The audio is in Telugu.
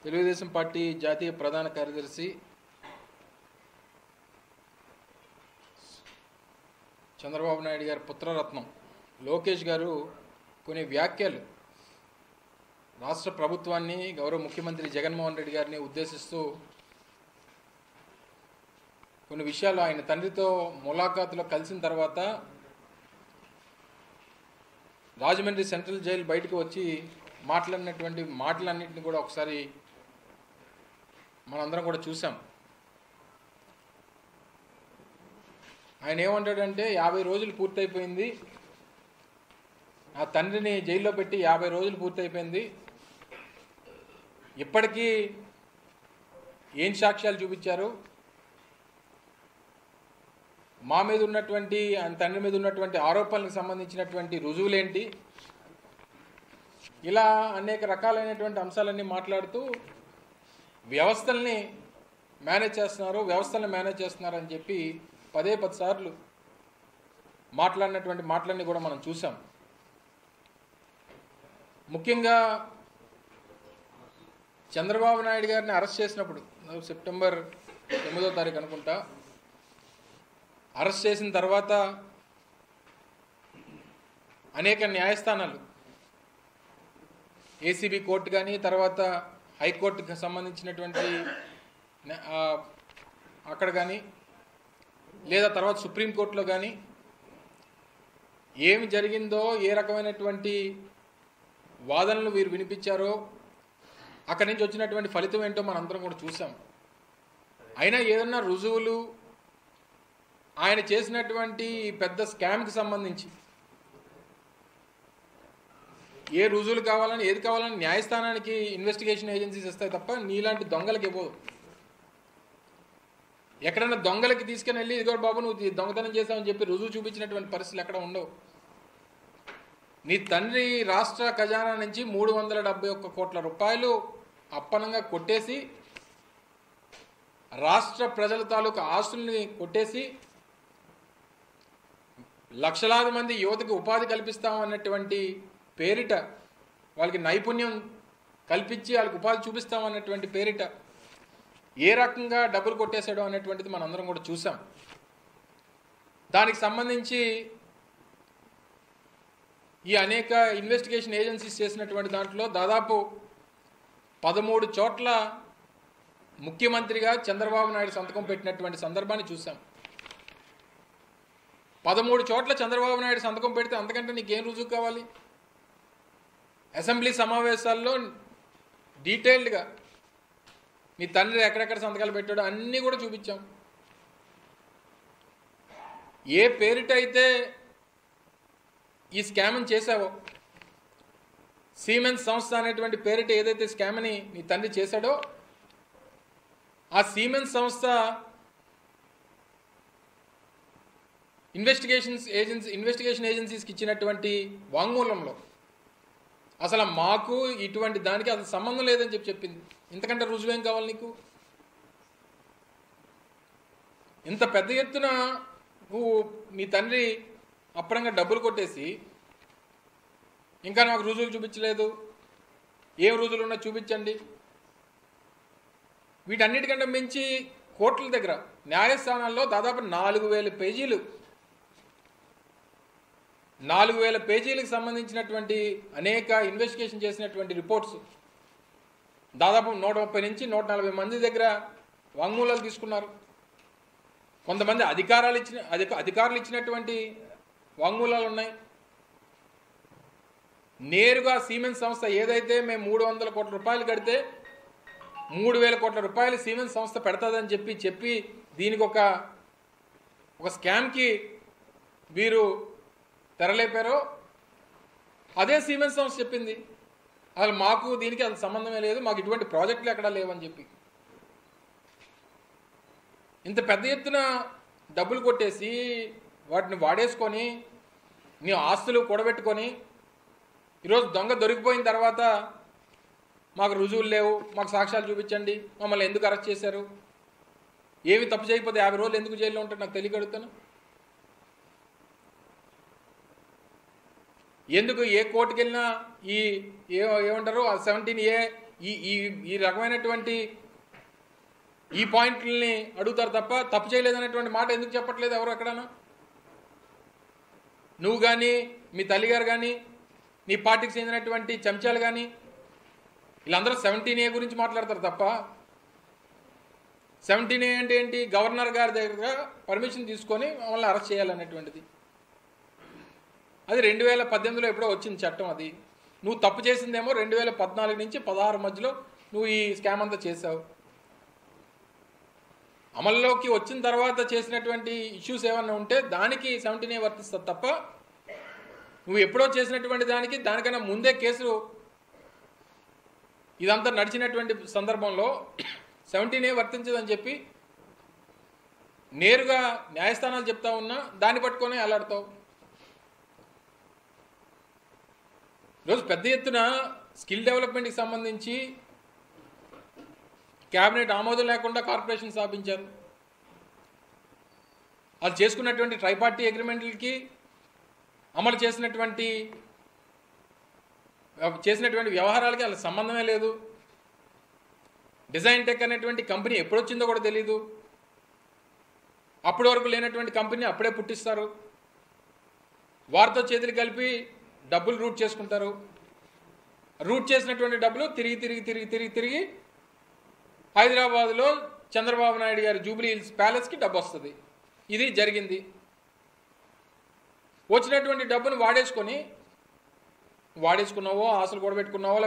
తెలుగుదేశం పార్టీ జాతీయ ప్రధాన కార్యదర్శి చంద్రబాబు నాయుడు గారి పుత్రరత్నం లోకేష్ గారు కొన్ని వ్యాఖ్యలు రాష్ట్ర ప్రభుత్వాన్ని, గౌరవ ముఖ్యమంత్రి జగన్మోహన్ రెడ్డి గారిని ఉద్దేశిస్తూ కొన్ని విషయాలు ఆయన తండ్రితో ములాఖాతులో కలిసిన తర్వాత రాజమండ్రి సెంట్రల్ జైలు బయటకు వచ్చి మాట్లాడినటువంటి మాటలన్నింటినీ కూడా ఒకసారి మనందరం కూడా చూసాం. ఆయన ఏమంటాడంటే 50 రోజులు పూర్తయిపోయింది, నా తండ్రిని జైల్లో పెట్టి 50 రోజులు పూర్తయిపోయింది, ఇప్పటికీ ఏం సాక్ష్యాలు చూపించారు, మా మీద ఉన్నటువంటి తండ్రి మీద ఉన్నటువంటి ఆరోపణలకు సంబంధించినటువంటి రుజువులేంటి, ఇలా అనేక రకాలైనటువంటి అంశాలన్నీ మాట్లాడుతూ వ్యవస్థల్ని మేనేజ్ చేస్తున్నారు అని చెప్పి 10 సార్లు మాట్లాడినటువంటి మాటలన్నీ కూడా మనం చూసాం. ముఖ్యంగా చంద్రబాబు నాయుడు గారిని అరెస్ట్ చేసినప్పుడు సెప్టెంబర్ 9వ తారీఖు అనుకుంటా, అరెస్ట్ చేసిన తర్వాత అనేక న్యాయస్థానాలు, ఏసీబీ కోర్టు కానీ, తర్వాత హైకోర్టుకు సంబంధించినటువంటి అక్కడ కానీ, లేదా తర్వాత సుప్రీంకోర్టులో కానీ ఏమి జరిగిందో, ఏ రకమైనటువంటి వాదనలు వీరు వినిపించారో, అక్కడి నుంచి వచ్చినటువంటి ఫలితం ఏంటో మనందరం కూడా చూసాం. అయినా ఏదన్నా రుజువులు, ఆయన చేసినటువంటి పెద్ద స్కామ్కి సంబంధించి ఏ రుజువులు కావాలని, ఏది కావాలని న్యాయస్థానానికి ఇన్వెస్టిగేషన్ ఏజెన్సీస్ ఇస్తాయి తప్ప నీలాంటి దొంగలకి ఇవ్వవు. ఎక్కడన్నా దొంగలకి తీసుకుని వెళ్ళి ఇదిగో బాబు నువ్వు దొంగతనం చేసావని చెప్పి రుజువు చూపించినటువంటి పరిస్థితులు ఎక్కడ ఉండవు. నీ తండ్రి రాష్ట్ర ఖజానా నుంచి 371 కోట్ల రూపాయలు అప్పనంగా కొట్టేసి, రాష్ట్ర ప్రజల తాలూకు ఆస్తుల్ని కొట్టేసి, లక్షలాది మంది యువతకు ఉపాధి కల్పిస్తామన్నటువంటి పేరిట, వాళ్ళకి నైపుణ్యం కల్పించి వాళ్ళకి ఉపాధి చూపిస్తామన్నటువంటి పేరిట ఏ రకంగా డబ్బులు కొట్టేశాడో అనేటువంటిది మనందరం కూడా చూసాం. దానికి సంబంధించి ఈ అనేక ఇన్వెస్టిగేషన్ ఏజెన్సీస్ చేసినటువంటి దాంట్లో దాదాపు 13 చోట్ల ముఖ్యమంత్రిగా చంద్రబాబు నాయుడు సంతకం పెట్టినటువంటి సందర్భాన్ని చూసాం. 13 చోట్ల చంద్రబాబు నాయుడు సంతకం పెడితే అంతకంటే నీకేం రుజువు కావాలి? అసెంబ్లీ సమావేశాల్లో డీటెయిల్డ్గా నీ తండ్రి ఎక్కడెక్కడ సంతకాలు పెట్టాడో అన్నీ కూడా చూపించాం. ఏ పేరిటైతే ఈ స్కామ్ని చేశావో, సీమెన్స్ సంస్థ అనేటువంటి పేరిట ఏదైతే స్కామ్ని నీ తండ్రి చేశాడో, ఆ సీమెన్స్ సంస్థ ఇన్వెస్టిగేషన్ ఏజెన్సీస్కి ఇచ్చినటువంటి వాంగ్మూలంలో అసలు మాకు ఇటువంటి దానికి అసలు సంబంధం లేదని చెప్పింది. ఇంతకంటే రుజువేం కావాలి నీకు? ఇంత పెద్ద ఎత్తున నువ్వు మీ తండ్రి అప్పరంగా డబ్బులు కొట్టేసి ఇంకా నాకు రుజువులు చూపించలేదు, ఏం రుజువులు ఉన్నా చూపించండి. వీటన్నిటికంటే మించి కోర్టుల దగ్గర, న్యాయస్థానాల్లో దాదాపు 4000 పేజీలు, 4000 పేజీలకు సంబంధించినటువంటి అనేక ఇన్వెస్టిగేషన్ చేసినటువంటి రిపోర్ట్స్, దాదాపు 130 నుంచి 140 మంది దగ్గర వాంగ్మూలాలు తీసుకున్నారు. కొంతమంది అధికారులు ఇచ్చినటువంటి వాంగ్మూలాలు ఉన్నాయి. నేరుగా సీమెన్స్ సంస్థ ఏదైతే మేము 300 కోట్ల రూపాయలు కడితే 3000 కోట్ల రూపాయలు సీమెన్స్ సంస్థ పెడతాదని చెప్పి దీనికి ఒక స్కామ్కి వీరు తెరలేపారో అదే సీమెన్స్ సంస్థ చెప్పింది అసలు మాకు దీనికి అసలు సంబంధమే లేదు, మాకు ఇటువంటి ప్రాజెక్టులు ఎక్కడా లేవని చెప్పి. ఇంత పెద్ద ఎత్తున డబ్బులు కొట్టేసి వాటిని వాడేసుకొని నీ ఆస్తులు కూడబెట్టుకొని ఈరోజు దొంగ దొరికిపోయిన తర్వాత మాకు రుజువులు లేవు, మాకు సాక్ష్యాలు చూపించండి, మమ్మల్ని ఎందుకు అరెస్ట్ చేశారు, ఏమి తప్పు చేయకపోతే 50 రోజులు ఎందుకు జైల్లో ఉంటారు నాకు తెలియగలుగుతాను. ఎందుకు ఏ కోర్టుకి వెళ్ళినా ఈ ఏమంటారు 17A ఈ ఈ ఈ రకమైనటువంటి ఈ పాయింట్లని అడుగుతారు తప్ప తప్పు చేయలేదనేటువంటి మాట ఎందుకు చెప్పట్లేదు ఎవరు ఎక్కడన్నా? నువ్వు కానీ మీ తల్లిగారు కానీ నీ పార్టీకి చెందినటువంటి చెంచాలు కానీ వీళ్ళందరూ 17A గురించి మాట్లాడతారు తప్ప 17A అంటే ఏంటి? గవర్నర్ గారి దగ్గర పర్మిషన్ తీసుకొని మమ్మల్ని అరెస్ట్ చేయాలనేటువంటిది. అది 2018లో ఎప్పుడో వచ్చింది చట్టం. అది నువ్వు తప్పు చేసిందేమో 2014 నుంచి 16 మధ్యలో నువ్వు ఈ స్కామ్ అంతా చేసావు. అమల్లోకి వచ్చిన తర్వాత చేసినటువంటి ఇష్యూస్ ఏమన్నా ఉంటే దానికి 17A వర్తిస్తుంది తప్ప నువ్వు ఎప్పుడో చేసినటువంటి దానికన్నా ముందే కేసు ఇదంతా నడిచినటువంటి సందర్భంలో 17A వర్తించదని చెప్పి నేరుగా న్యాయస్థానాలు చెప్తా ఉన్నా దాన్ని పట్టుకొని అలాడతావు. ఈరోజు పెద్ద ఎత్తున స్కిల్ డెవలప్మెంట్కి సంబంధించి క్యాబినెట్ ఆమోదం లేకుండా కార్పొరేషన్ స్థాపించారు. అది చేసుకున్నటువంటి ట్రైపార్టీ అగ్రిమెంట్లకి అమలు చేసినటువంటి వ్యవహారాలకి అలా సంబంధమే లేదు. డిజైన్ టెక్ అనేటువంటి కంపెనీ ఎప్పుడొచ్చిందో కూడా తెలీదు. అప్పటి వరకు లేనటువంటి కంపెనీ అప్పుడే పుట్టిస్తారు. వారితో చేతులు కలిపి డబ్బులు రూట్ చేసుకుంటారు. రూట్ చేసినటువంటి డబ్బులు తిరిగి హైదరాబాద్లో చంద్రబాబు నాయుడు గారి జూబ్లీ హిల్స్ ప్యాలెస్కి డబ్బు వస్తుంది. ఇది జరిగింది. వచ్చినటువంటి డబ్బును వాడేసుకున్నావో ఆశలు కూడబెట్టుకున్నావో